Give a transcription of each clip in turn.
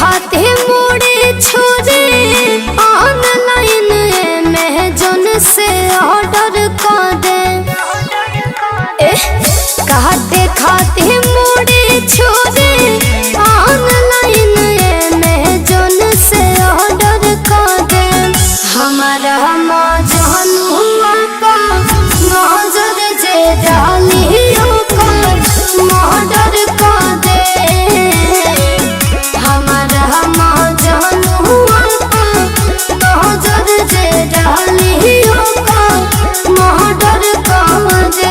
खाते मुड़े छोड़े ऑनलाइन अमेज़न से ऑर्डर कर दे। काटे खाते मुड़े छोड़े ऑनलाइन अमेज़न से ऑर्डर कर दे। हमारा मजनुआ का नजर जे डालियों का मर्डर कर दे। हमारा मजनुआ का नजर जे डालियों का मर्डर कर दे।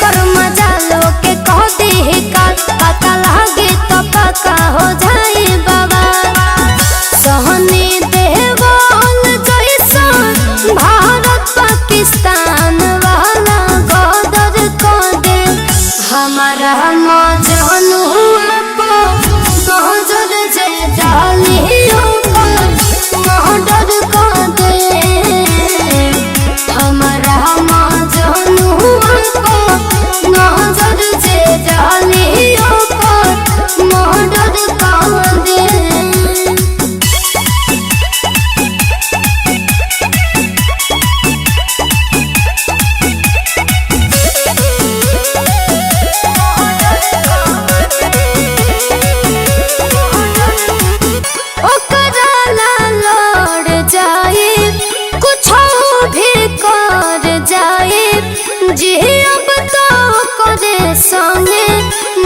कर मजा लो के कह दे काल पता लागे तो पक्का हो जाए बाबा। सहनी देवल जैसा भारत पाकिस्तान वाला गदर कर दे। हमारा मजनुआ को नजर जे डालियों का मर्डर कर दे। हमारा मजनुआ को नजर जे डालियों का मर्डर कर दे। जी अब तो करे संगे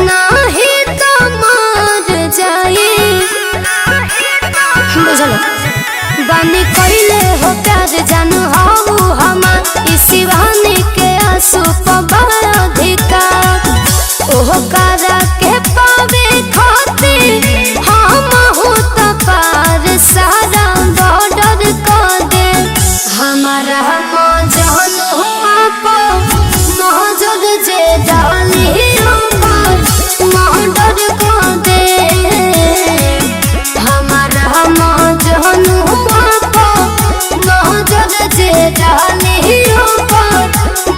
नाही तो मर जाए। बुझलो बानी कइले हो प्यार जानू हाउ हमार इसी बहाने के आंसू पर अधिकार। ओह करा के पावे खातिर हम हो तो पार सारा बॉर्डर कर दे। हमारा मजनुआ को नजर जे डालियों का मर्डर कर दे। हमारा मजनुआ को नजर जे डालियों का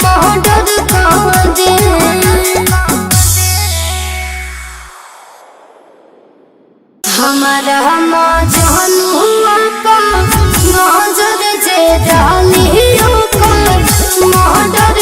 मर्डर कर दे। हमारा मजनुआ को नजर जे डालियों का मर्डर